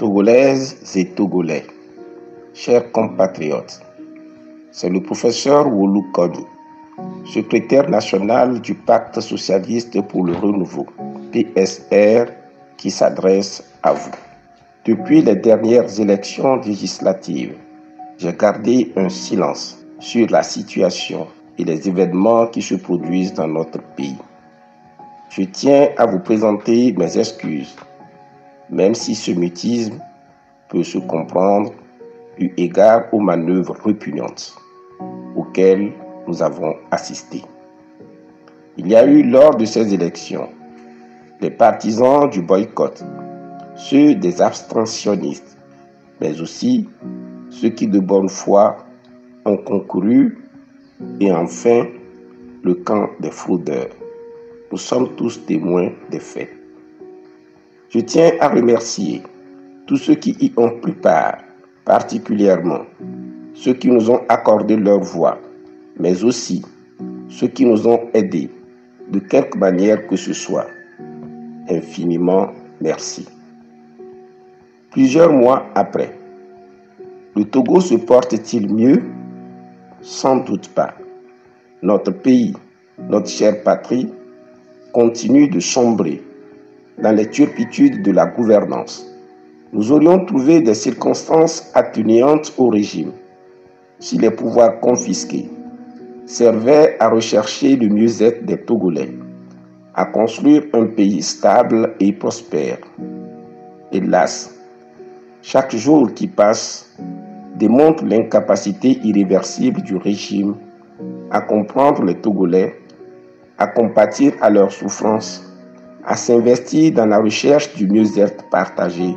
Togolaises et Togolais, chers compatriotes, c'est le professeur Wolu Kony, secrétaire national du Pacte socialiste pour le renouveau, PSR, qui s'adresse à vous. Depuis les dernières élections législatives, j'ai gardé un silence sur la situation et les événements qui se produisent dans notre pays. Je tiens à vous présenter mes excuses, même si ce mutisme peut se comprendre eu égard aux manœuvres répugnantes auxquelles nous avons assisté. Il y a eu lors de ces élections les partisans du boycott, ceux des abstentionnistes, mais aussi ceux qui de bonne foi ont concouru et enfin le camp des fraudeurs. Nous sommes tous témoins des faits. Je tiens à remercier tous ceux qui y ont pris part, particulièrement ceux qui nous ont accordé leur voix, mais aussi ceux qui nous ont aidés de quelque manière que ce soit. Infiniment merci. Plusieurs mois après, le Togo se porte-t-il mieux? Sans doute pas. Notre pays, notre chère patrie, continue de sombrer dans les turpitudes de la gouvernance. Nous aurions trouvé des circonstances atténuantes au régime si les pouvoirs confisqués servaient à rechercher le mieux-être des Togolais, à construire un pays stable et prospère. Hélas, chaque jour qui passe démontre l'incapacité irréversible du régime à comprendre les Togolais, à compatir à leurs souffrances, à s'investir dans la recherche du mieux-être partagé,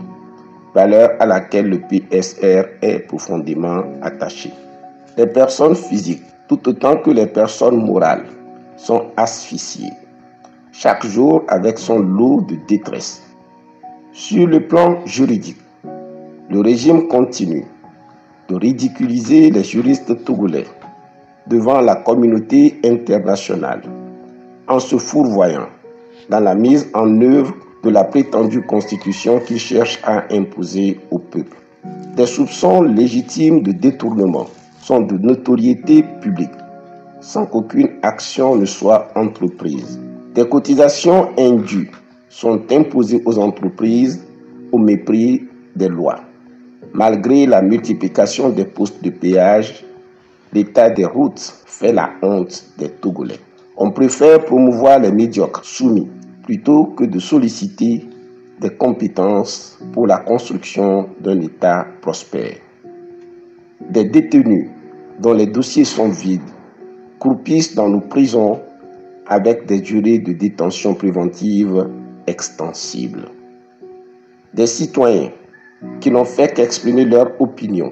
valeur à laquelle le PSR est profondément attaché. Les personnes physiques, tout autant que les personnes morales, sont asphyxiées, chaque jour avec son lot de détresse. Sur le plan juridique, le régime continue de ridiculiser les juristes togolais devant la communauté internationale en se fourvoyant dans la mise en œuvre de la prétendue constitution qu'il cherche à imposer au peuple. Des soupçons légitimes de détournement sont de notoriété publique sans qu'aucune action ne soit entreprise. Des cotisations indues sont imposées aux entreprises au mépris des lois. Malgré la multiplication des postes de péage, l'état des routes fait la honte des Togolais. On préfère promouvoir les médiocres soumis plutôt que de solliciter des compétences pour la construction d'un État prospère. Des détenus dont les dossiers sont vides croupissent dans nos prisons avec des durées de détention préventive extensibles. Des citoyens qui n'ont fait qu'exprimer leur opinion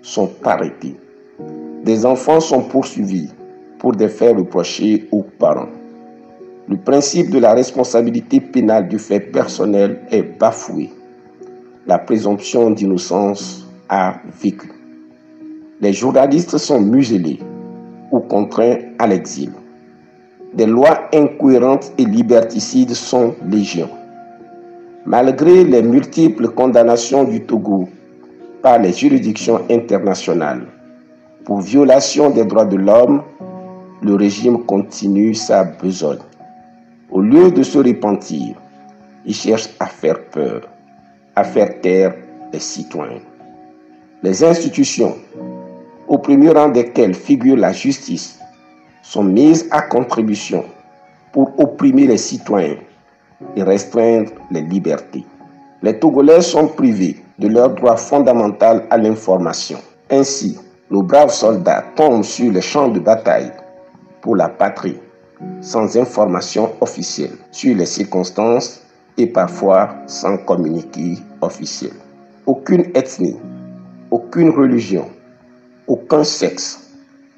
sont arrêtés. Des enfants sont poursuivis pour des faits reprochés aux parents. Le principe de la responsabilité pénale du fait personnel est bafoué. La présomption d'innocence a vécu. Les journalistes sont muselés ou contraints à l'exil. Des lois incohérentes et liberticides sont légion. Malgré les multiples condamnations du Togo par les juridictions internationales pour violation des droits de l'homme, le régime continue sa besogne. Au lieu de se repentir, il cherche à faire peur, à faire taire les citoyens. Les institutions, au premier rang desquelles figure la justice, sont mises à contribution pour opprimer les citoyens et restreindre les libertés. Les Togolais sont privés de leur droit fondamental à l'information. Ainsi, nos braves soldats tombent sur les champs de bataille pour la patrie, sans information officielle sur les circonstances et parfois sans communiqué officiel. Aucune ethnie, aucune religion, aucun sexe,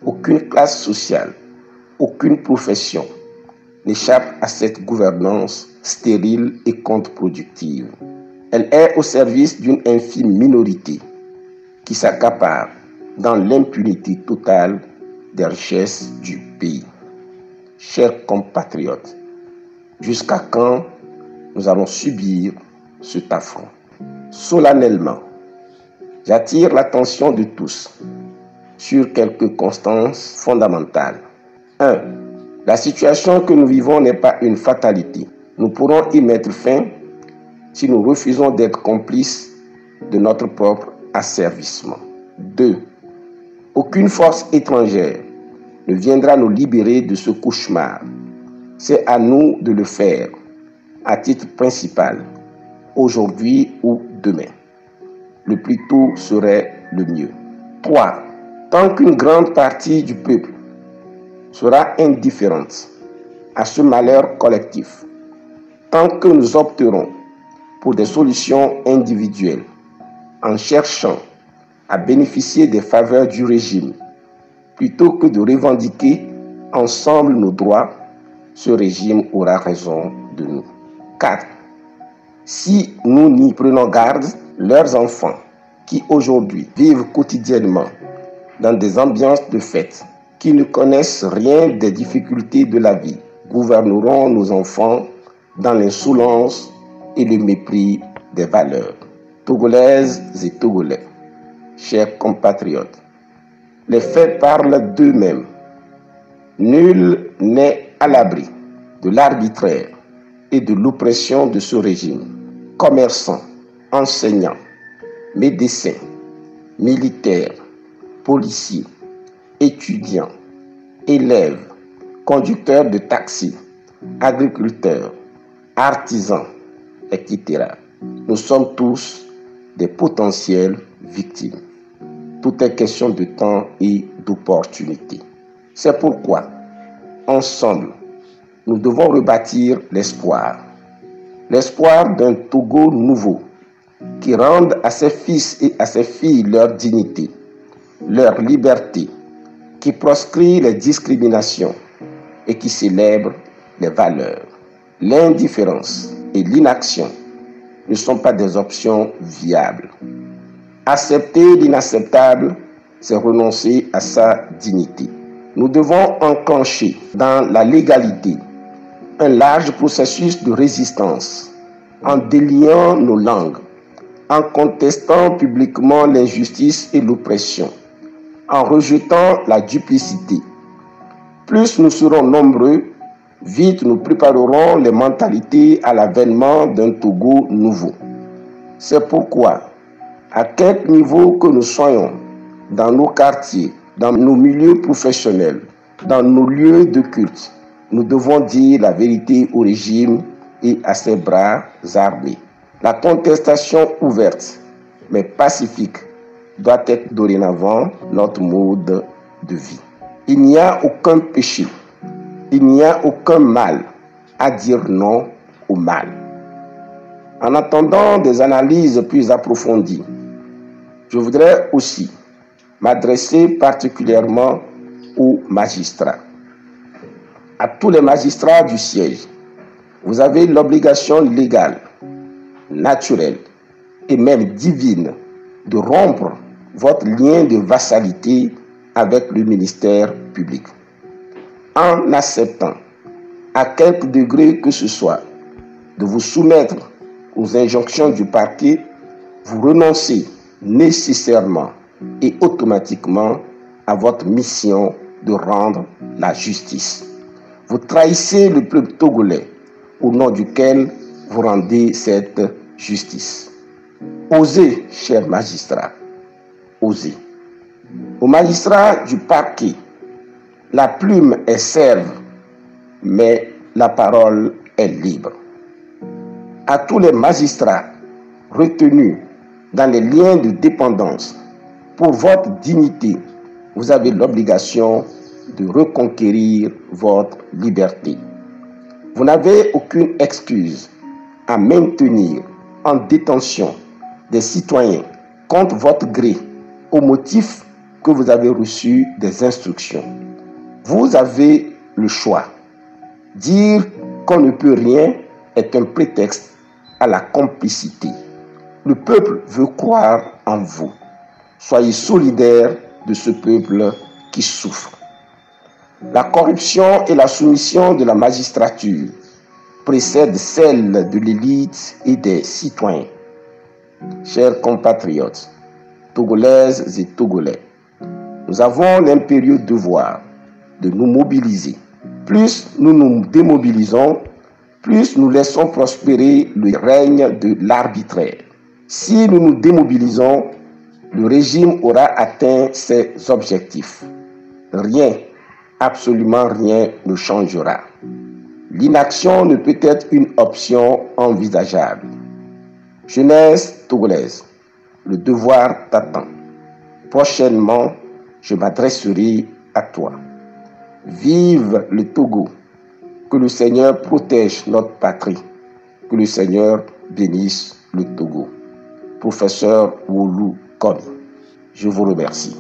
aucune classe sociale, aucune profession n'échappe à cette gouvernance stérile et contre-productive. Elle est au service d'une infime minorité qui s'accapare dans l'impunité totale des richesses du pays. Chers compatriotes, jusqu'à quand nous allons subir cet affront? Solennellement, j'attire l'attention de tous sur quelques constances fondamentales. 1. La situation que nous vivons n'est pas une fatalité. Nous pourrons y mettre fin si nous refusons d'être complices de notre propre asservissement. 2. Aucune force étrangère ne viendra nous libérer de ce cauchemar. C'est à nous de le faire, à titre principal, aujourd'hui ou demain. Le plus tôt serait le mieux. 3. Tant qu'une grande partie du peuple sera indifférente à ce malheur collectif, tant que nous opterons pour des solutions individuelles en cherchant à bénéficier des faveurs du régime plutôt que de revendiquer ensemble nos droits, ce régime aura raison de nous. 4. Si nous n'y prenons garde, leurs enfants, qui aujourd'hui vivent quotidiennement dans des ambiances de fête, qui ne connaissent rien des difficultés de la vie, gouverneront nos enfants dans l'insolence et le mépris des valeurs. Togolaises et Togolais, chers compatriotes, les faits parlent d'eux-mêmes. Nul n'est à l'abri de l'arbitraire et de l'oppression de ce régime. Commerçants, enseignants, médecins, militaires, policiers, étudiants, élèves, conducteurs de taxi, agriculteurs, artisans, etc. Nous sommes tous des potentielles victimes. Tout est question de temps et d'opportunité. C'est pourquoi, ensemble, nous devons rebâtir l'espoir. L'espoir d'un Togo nouveau qui rende à ses fils et à ses filles leur dignité, leur liberté, qui proscrit les discriminations et qui célèbre les valeurs. L'indifférence et l'inaction ne sont pas des options viables. Accepter l'inacceptable, c'est renoncer à sa dignité. Nous devons enclencher dans la légalité un large processus de résistance en déliant nos langues, en contestant publiquement l'injustice et l'oppression, en rejetant la duplicité. Plus nous serons nombreux, vite nous préparerons les mentalités à l'avènement d'un Togo nouveau. C'est pourquoi, à quelque niveau que nous soyons, dans nos quartiers, dans nos milieux professionnels, dans nos lieux de culte, nous devons dire la vérité au régime et à ses bras armés. La contestation ouverte, mais pacifique, doit être dorénavant notre mode de vie. Il n'y a aucun péché, il n'y a aucun mal à dire non au mal. En attendant des analyses plus approfondies, je voudrais aussi m'adresser particulièrement aux magistrats. À tous les magistrats du siège, vous avez l'obligation légale, naturelle et même divine de rompre votre lien de vassalité avec le ministère public. En acceptant, à quelque degré que ce soit, de vous soumettre aux injonctions du parquet, vous renoncez nécessairement et automatiquement à votre mission de rendre la justice. Vous trahissez le peuple togolais au nom duquel vous rendez cette justice. Osez, chers magistrats, osez. Aux magistrats du parquet, la plume est serve, mais la parole est libre. À tous les magistrats retenus dans les liens de dépendance, pour votre dignité, vous avez l'obligation de reconquérir votre liberté. Vous n'avez aucune excuse à maintenir en détention des citoyens contre votre gré au motif que vous avez reçu des instructions. Vous avez le choix. Dire qu'on ne peut rien est un prétexte à la complicité. Le peuple veut croire en vous. Soyez solidaires de ce peuple qui souffre. La corruption et la soumission de la magistrature précèdent celle de l'élite et des citoyens. Chers compatriotes, Togolaises et Togolais, nous avons l'impérieux devoir de nous mobiliser. Plus nous nous démobilisons, plus nous laissons prospérer le règne de l'arbitraire. Si nous nous démobilisons, le régime aura atteint ses objectifs. Rien, absolument rien ne changera. L'inaction ne peut être une option envisageable. Jeunesse togolaise, le devoir t'attend. Prochainement, je m'adresserai à toi. Vive le Togo. Que le Seigneur protège notre patrie. Que le Seigneur bénisse le Togo. Professeur Wolu Komi, je vous remercie.